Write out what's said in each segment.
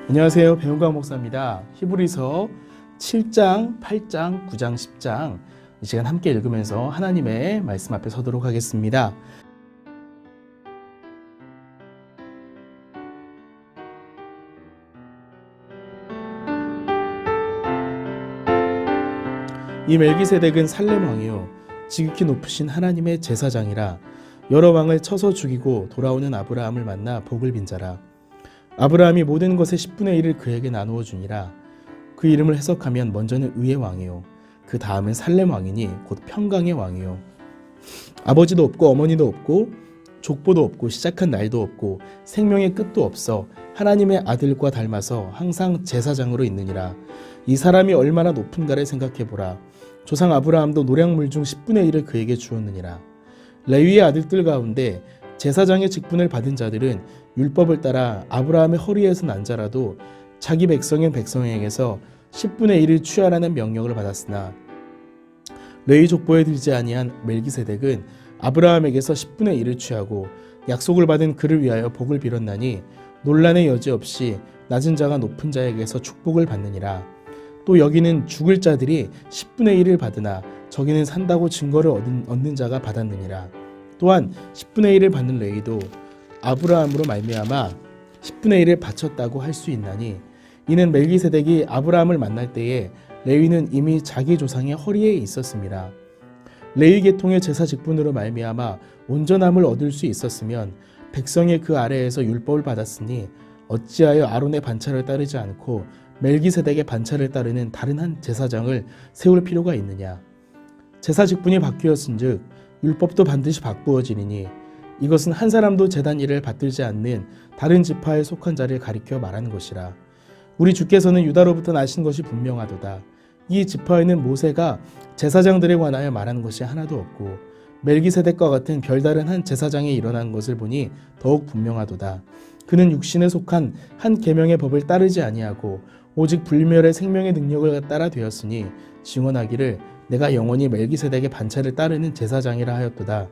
안녕하세요. 배용광 목사입니다. 히브리서 7장, 8장, 9장, 10장 이 시간 함께 읽으면서 하나님의 말씀 앞에 서도록 하겠습니다. 이 멜기세덱은 살렘 왕이요 지극히 높으신 하나님의 제사장이라. 여러 왕을 쳐서 죽이고 돌아오는 아브라함을 만나 복을 빈 자라. 아브라함이 모든 것의 10분의 1을 그에게 나누어 주니라. 그 이름을 해석하면 먼저는 의의 왕이요 그 다음은 살렘 왕이니 곧 평강의 왕이요. 아버지도 없고 어머니도 없고 족보도 없고 시작한 날도 없고 생명의 끝도 없어 하나님의 아들과 닮아서 항상 제사장으로 있느니라. 이 사람이 얼마나 높은가를 생각해보라. 조상 아브라함도 노량물 중 10분의 1을 그에게 주었느니라. 레위의 아들들 가운데 제사장의 직분을 받은 자들은 율법을 따라 아브라함의 허리에서 난 자라도 자기 백성인 백성에게서 10분의 1을 취하라는 명령을 받았으나 레위 족보에 들지 아니한 멜기세덱은 아브라함에게서 10분의 1을 취하고 약속을 받은 그를 위하여 복을 빌었나니 논란의 여지 없이 낮은 자가 높은 자에게서 축복을 받느니라. 또 여기는 죽을 자들이 10분의 1을 받으나 저기는 산다고 증거를 얻는 자가 받았느니라. 또한 10분의 1을 받는 레위도 아브라함으로 말미암아 10분의 1을 바쳤다고 할 수 있나니 이는 멜기세덱이 아브라함을 만날 때에 레위는 이미 자기 조상의 허리에 있었습니다. 레위 계통의 제사 직분으로 말미암아 온전함을 얻을 수 있었으면 백성의 그 아래에서 율법을 받았으니 어찌하여 아론의 반차를 따르지 않고 멜기세덱의 반차를 따르는 다른 한 제사장을 세울 필요가 있느냐. 제사 직분이 바뀌었은즉 율법도 반드시 바꾸어지리니 이것은 한 사람도 제단 일을 받들지 않는 다른 지파에 속한 자를 가리켜 말하는 것이라. 우리 주께서는 유다로부터 나신 것이 분명하도다. 이 지파에는 모세가 제사장들에 관하여 말하는 것이 하나도 없고 멜기세덱과 같은 별다른 한 제사장이 일어난 것을 보니 더욱 분명하도다. 그는 육신에 속한 한 계명의 법을 따르지 아니하고 오직 불멸의 생명의 능력을 따라 되었으니 증언하기를 내가 영원히 멜기세덱의 반차를 따르는 제사장이라 하였도다.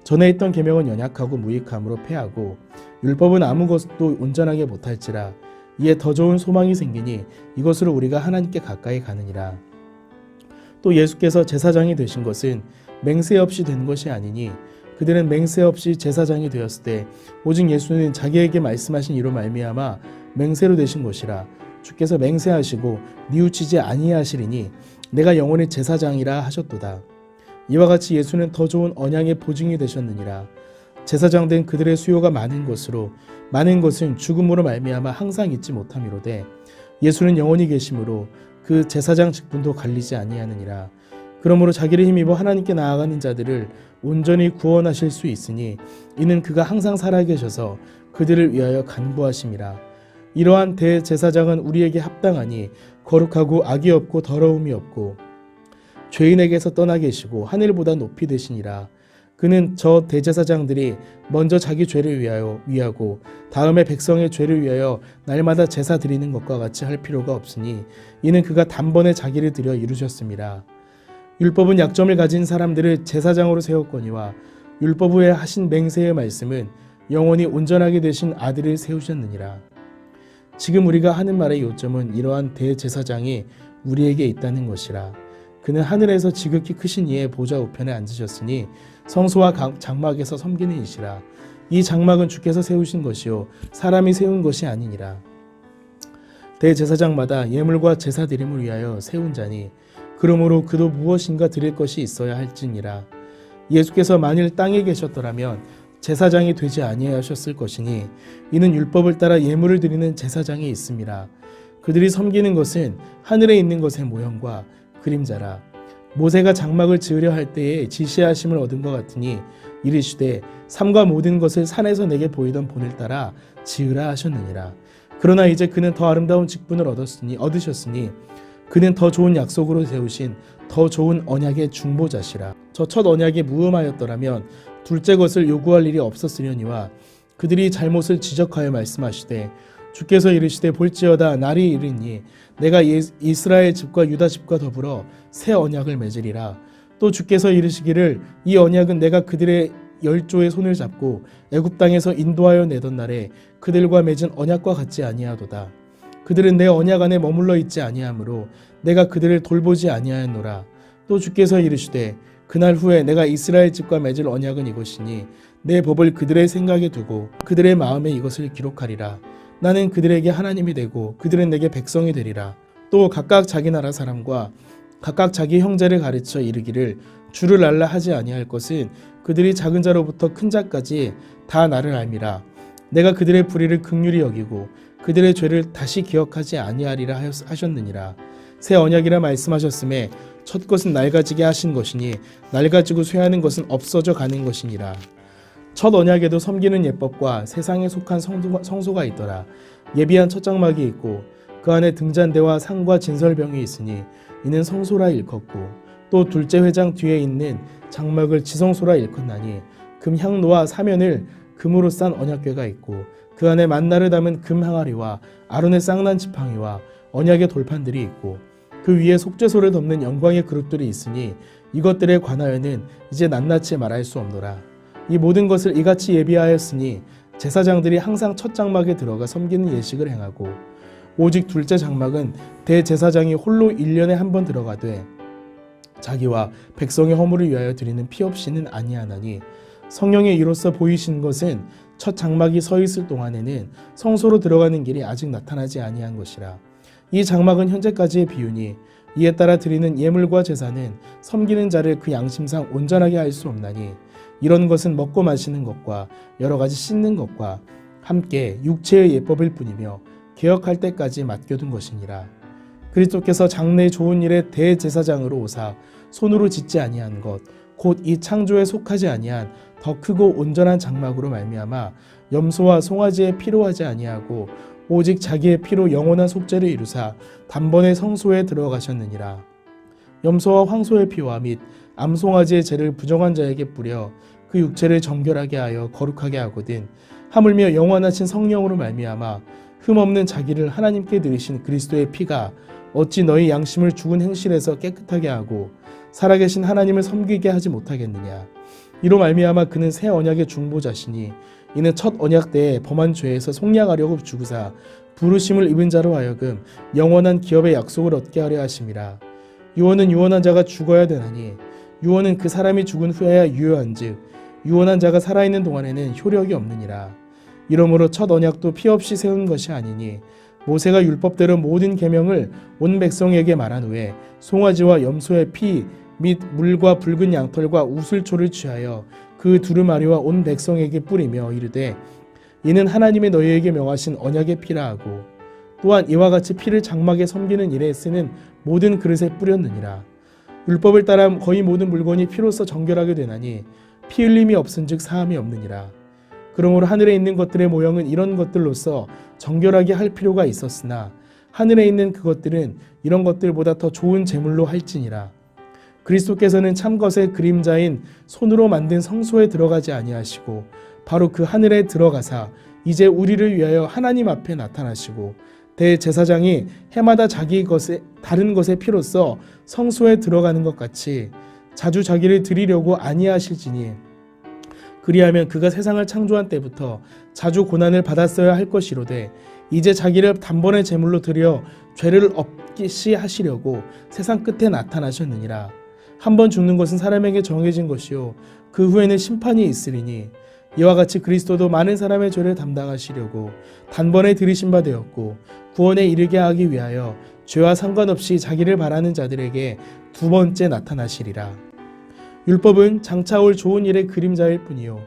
전에 있던 계명은 연약하고 무익함으로 패하고 율법은 아무 것도 온전하게 못할지라. 이에 더 좋은 소망이 생기니 이것으로 우리가 하나님께 가까이 가느니라. 또 예수께서 제사장이 되신 것은 맹세 없이 된 것이 아니니 그들은 맹세 없이 제사장이 되었을 때 오직 예수는 자기에게 말씀하신 이로 말미암아 맹세로 되신 것이라. 주께서 맹세하시고 뉘우치지 아니하시리니 내가 영원히 제사장이라 하셨도다. 이와 같이 예수는 더 좋은 언약의 보증이 되셨느니라. 제사장 된 그들의 수요가 많은 것으로 많은 것은 죽음으로 말미암아 항상 잊지 못함이로되 예수는 영원히 계심으로 그 제사장 직분도 갈리지 아니하느니라. 그러므로 자기를 힘입어 하나님께 나아가는 자들을 온전히 구원하실 수 있으니 이는 그가 항상 살아계셔서 그들을 위하여 간구하심이라. 이러한 대제사장은 우리에게 합당하니 거룩하고 악이 없고 더러움이 없고 죄인에게서 떠나 계시고 하늘보다 높이 되시니라. 그는 저 대제사장들이 먼저 자기 죄를 위하고 다음에 백성의 죄를 위하여 날마다 제사 드리는 것과 같이 할 필요가 없으니 이는 그가 단번에 자기를 드려 이루셨음이라. 율법은 약점을 가진 사람들을 제사장으로 세웠거니와 율법 후에 하신 맹세의 말씀은 영원히 온전하게 되신 아들을 세우셨느니라. 지금 우리가 하는 말의 요점은 이러한 대제사장이 우리에게 있다는 것이라. 그는 하늘에서 지극히 크신 이의 보좌 우편에 앉으셨으니 성소와 장막에서 섬기는 이시라. 이 장막은 주께서 세우신 것이요 사람이 세운 것이 아니니라. 대제사장마다 예물과 제사 드림을 위하여 세운 자니 그러므로 그도 무엇인가 드릴 것이 있어야 할지니라. 예수께서 만일 땅에 계셨더라면 제사장이 되지 아니하셨을 것이니 이는 율법을 따라 예물을 드리는 제사장이 있음이라. 그들이 섬기는 것은 하늘에 있는 것의 모형과 그림자라. 모세가 장막을 지으려 할 때에 지시하심을 얻은 것 같으니 이르시되 삼가 모든 것을 산에서 내게 보이던 본을 따라 지으라 하셨느니라. 그러나 이제 그는 더 아름다운 직분을 얻으셨으니 그는 더 좋은 약속으로 세우신 더 좋은 언약의 중보자시라. 저 첫 언약이 무음하였더라면 둘째 것을 요구할 일이 없었으려니와 그들이 잘못을 지적하여 말씀하시되 주께서 이르시되 볼지어다 날이 이르니 내가 이스라엘 집과 유다 집과 더불어 새 언약을 맺으리라. 또 주께서 이르시기를 이 언약은 내가 그들의 열조의 손을 잡고 애굽 땅에서 인도하여 내던 날에 그들과 맺은 언약과 같지 아니하도다. 그들은 내 언약 안에 머물러 있지 아니하므로 내가 그들을 돌보지 아니하였노라. 또 주께서 이르시되 그날 후에 내가 이스라엘 집과 맺을 언약은 이것이니 내 법을 그들의 생각에 두고 그들의 마음에 이것을 기록하리라. 나는 그들에게 하나님이 되고 그들은 내게 백성이 되리라. 또 각각 자기 나라 사람과 각각 자기 형제를 가르쳐 이르기를 주를 알라 하지 아니할 것은 그들이 작은 자로부터 큰 자까지 다 나를 알미라. 내가 그들의 불의를 긍휼히 여기고 그들의 죄를 다시 기억하지 아니하리라 하셨느니라. 새 언약이라 말씀하셨음에 첫 것은 낡아지게 하신 것이니 낡아지고 쇠하는 것은 없어져 가는 것이니라. 첫 언약에도 섬기는 예법과 세상에 속한 성소가 있더라. 예비한 첫 장막이 있고 그 안에 등잔대와 상과 진설병이 있으니 이는 성소라 일컫고 또 둘째 회장 뒤에 있는 장막을 지성소라 일컫나니 금 향로와 사면을 금으로 싼 언약궤가 있고 그 안에 만나를 담은 금 항아리와 아론의 쌍난 지팡이와 언약의 돌판들이 있고 그 위에 속죄소를 덮는 영광의 그릇들이 있으니 이것들에 관하여는 이제 낱낱이 말할 수 없노라. 이 모든 것을 이같이 예비하였으니 제사장들이 항상 첫 장막에 들어가 섬기는 예식을 행하고 오직 둘째 장막은 대제사장이 홀로 1년에 한 번 들어가되 자기와 백성의 허물을 위하여 드리는 피 없이는 아니하나니 성령의 이로써 보이신 것은 첫 장막이 서 있을 동안에는 성소로 들어가는 길이 아직 나타나지 아니한 것이라. 이 장막은 현재까지의 비유니 이에 따라 드리는 예물과 제사는 섬기는 자를 그 양심상 온전하게 할 수 없나니 이런 것은 먹고 마시는 것과 여러 가지 씻는 것과 함께 육체의 예법일 뿐이며 개혁할 때까지 맡겨둔 것이니라. 그리스도께서 장래의 좋은 일의 대제사장으로 오사 손으로 짓지 아니한 것 곧 이 창조에 속하지 아니한 더 크고 온전한 장막으로 말미암아 염소와 송아지의 피로 하지 아니하고 오직 자기의 피로 영원한 속죄를 이루사 단번에 성소에 들어가셨느니라. 염소와 황소의 피와 및 암송아지의 죄를 부정한 자에게 뿌려 그 육체를 정결하게 하여 거룩하게 하거든 하물며 영원하신 성령으로 말미암아 흠없는 자기를 하나님께 드리신 그리스도의 피가 어찌 너희 양심을 죽은 행실에서 깨끗하게 하고 살아계신 하나님을 섬기게 하지 못하겠느냐. 이로 말미암아 그는 새 언약의 중보자시니 이는 첫 언약 때에 범한 죄에서 속량하려고 죽으사 부르심을 입은 자로 하여금 영원한 기업의 약속을 얻게 하려 하심이라. 유언은 유언한 자가 죽어야 되나니 유언은 그 사람이 죽은 후에야 유효한즉 유언한 자가 살아있는 동안에는 효력이 없느니라. 이러므로 첫 언약도 피 없이 세운 것이 아니니 모세가 율법대로 모든 계명을 온 백성에게 말한 후에 송아지와 염소의 피 및 물과 붉은 양털과 우슬초를 취하여 그 두루마리와 온 백성에게 뿌리며 이르되 이는 하나님의 너희에게 명하신 언약의 피라 하고 또한 이와 같이 피를 장막에 섬기는 일에 쓰는 모든 그릇에 뿌렸느니라. 율법을 따라 거의 모든 물건이 피로써 정결하게 되나니 피 흘림이 없은즉 사함이 없느니라. 그러므로 하늘에 있는 것들의 모형은 이런 것들로서 정결하게 할 필요가 있었으나 하늘에 있는 그것들은 이런 것들보다 더 좋은 제물로 할지니라. 그리스도께서는 참것의 그림자인 손으로 만든 성소에 들어가지 아니하시고 바로 그 하늘에 들어가사 이제 우리를 위하여 하나님 앞에 나타나시고 대제사장이 해마다 자기 것에 다른 것의 피로써 성소에 들어가는 것 같이 자주 자기를 드리려고 아니하실지니 그리하면 그가 세상을 창조한 때부터 자주 고난을 받았어야 할 것이로되 이제 자기를 단번에 제물로 드려 죄를 없이 하시려고 세상 끝에 나타나셨느니라. 한 번 죽는 것은 사람에게 정해진 것이요 그 후에는 심판이 있으리니 이와 같이 그리스도도 많은 사람의 죄를 담당하시려고 단번에 들이신 바 되었고 구원에 이르게 하기 위하여 죄와 상관없이 자기를 바라는 자들에게 두 번째 나타나시리라. 율법은 장차 올 좋은 일의 그림자일 뿐이요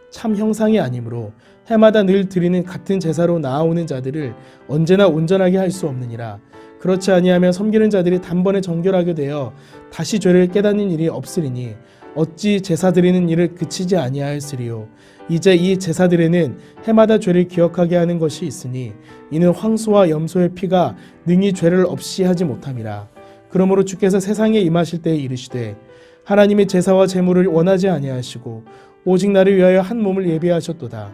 참 형상이 아니므로 해마다 늘 드리는 같은 제사로 나아오는 자들을 언제나 온전하게 할 수 없느니라. 그렇지 아니하면 섬기는 자들이 단번에 정결하게 되어 다시 죄를 깨닫는 일이 없으리니 어찌 제사 드리는 일을 그치지 아니하였으리요. 이제 이 제사들에는 해마다 죄를 기억하게 하는 것이 있으니 이는 황소와 염소의 피가 능히 죄를 없이 하지 못함이라. 그러므로 주께서 세상에 임하실 때에 이르시되 하나님의 제사와 제물을 원하지 아니하시고 오직 나를 위하여 한 몸을 예비하셨도다.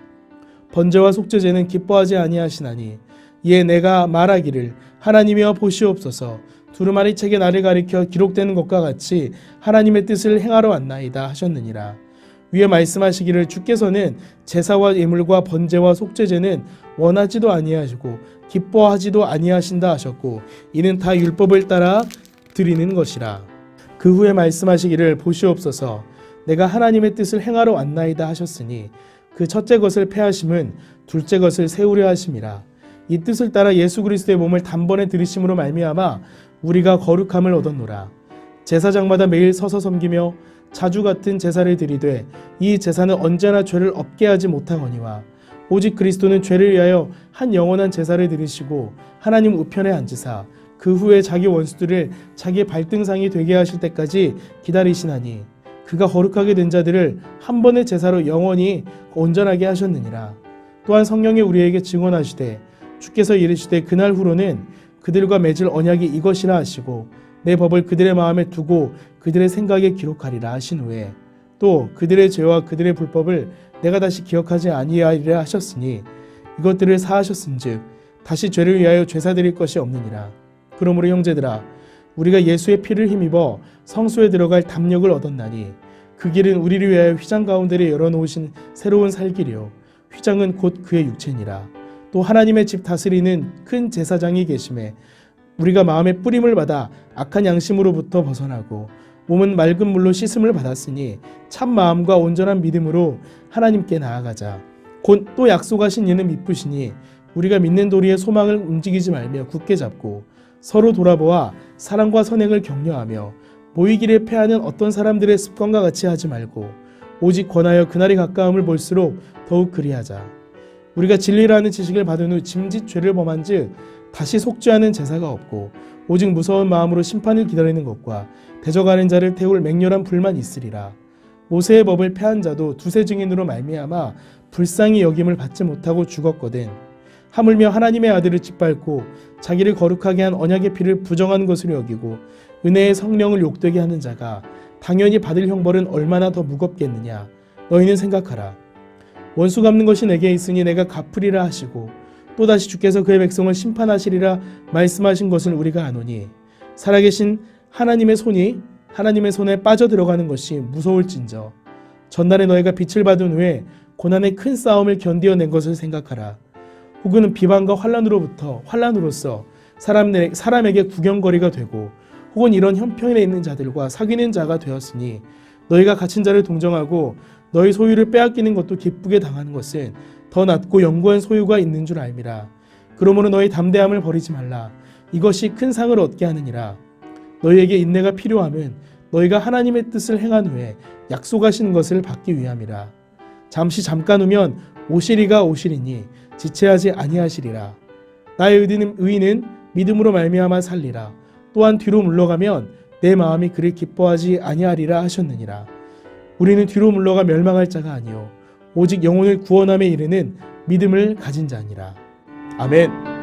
번제와 속죄제는 기뻐하지 아니하시나니 이에 내가 말하기를 하나님이여 보시옵소서 두루마리 책에 나를 가리켜 기록되는 것과 같이 하나님의 뜻을 행하러 왔나이다 하셨느니라. 위에 말씀하시기를 주께서는 제사와 예물과 번제와 속죄제는 원하지도 아니하시고 기뻐하지도 아니하신다 하셨고 이는 다 율법을 따라 드리는 것이라. 그 후에 말씀하시기를 보시옵소서 내가 하나님의 뜻을 행하러 왔나이다 하셨으니 그 첫째 것을 패하심은 둘째 것을 세우려 하심이라. 이 뜻을 따라 예수 그리스도의 몸을 단번에 들이심으로 말미암아 우리가 거룩함을 얻었노라. 제사장마다 매일 서서 섬기며 자주 같은 제사를 드리되 이 제사는 언제나 죄를 없게 하지 못하거니와 오직 그리스도는 죄를 위하여 한 영원한 제사를 드리시고 하나님 우편에 앉으사 그 후에 자기 원수들을 자기의 발등상이 되게 하실 때까지 기다리시나니 그가 거룩하게 된 자들을 한 번의 제사로 영원히 온전하게 하셨느니라. 또한 성령이 우리에게 증언하시되 주께서 이르시되 그날 후로는 그들과 맺을 언약이 이것이라 하시고 내 법을 그들의 마음에 두고 그들의 생각에 기록하리라 하신 후에 또 그들의 죄와 그들의 불법을 내가 다시 기억하지 아니하리라 하셨으니 이것들을 사하셨은즉 다시 죄를 위하여 죄사 드릴 것이 없느니라. 그러므로 형제들아 우리가 예수의 피를 힘입어 성소에 들어갈 담력을 얻었나니 그 길은 우리를 위하여 휘장 가운데를 열어놓으신 새로운 살 길이요 휘장은 곧 그의 육체니라. 또 하나님의 집 다스리는 큰 제사장이 계심에 우리가 마음의 뿌림을 받아 악한 양심으로부터 벗어나고 몸은 맑은 물로 씻음을 받았으니 참 마음과 온전한 믿음으로 하나님께 나아가자. 곧 또 약속하신 이는 미쁘시니 우리가 믿는 도리의 소망을 움직이지 말며 굳게 잡고 서로 돌아보아 사랑과 선행을 격려하며 모이기를 패하는 어떤 사람들의 습관과 같이 하지 말고 오직 권하여 그날이 가까움을 볼수록 더욱 그리하자. 우리가 진리라는 지식을 받은 후 짐짓 죄를 범한 즉 다시 속죄하는 제사가 없고 오직 무서운 마음으로 심판을 기다리는 것과 대적하는 자를 태울 맹렬한 불만 있으리라. 모세의 법을 패한 자도 두세 증인으로 말미암아 불쌍히 여김을 받지 못하고 죽었거든. 하물며 하나님의 아들을 짓밟고 자기를 거룩하게 한 언약의 피를 부정한 것으로 여기고 은혜의 성령을 욕되게 하는 자가 당연히 받을 형벌은 얼마나 더 무겁겠느냐. 너희는 생각하라. 원수 갚는 것이 내게 있으니 내가 갚으리라 하시고 또다시 주께서 그의 백성을 심판하시리라 말씀하신 것을 우리가 아노니 살아계신 하나님의 손에 빠져들어가는 것이 무서울진저 전날에 너희가 빛을 받은 후에 고난의 큰 싸움을 견디어낸 것을 생각하라. 혹은 비방과 환난으로서 사람에게 구경거리가 되고 혹은 이런 형편에 있는 자들과 사귀는 자가 되었으니 너희가 갇힌 자를 동정하고 너희 소유를 빼앗기는 것도 기쁘게 당하는 것은 더 낫고 영구한 소유가 있는 줄 알미라. 그러므로 너희 담대함을 버리지 말라. 이것이 큰 상을 얻게 하느니라. 너희에게 인내가 필요함은 너희가 하나님의 뜻을 행한 후에 약속하신 것을 받기 위함이라. 잠깐 후면 오시리가 오시리니 지체하지 아니하시리라. 나의 의인은 믿음으로 말미암아 살리라. 또한 뒤로 물러가면 내 마음이 그를 기뻐하지 아니하리라 하셨느니라. 우리는 뒤로 물러가 멸망할 자가 아니요 오직 영혼을 구원함에 이르는 믿음을 가진 자니라. 아멘.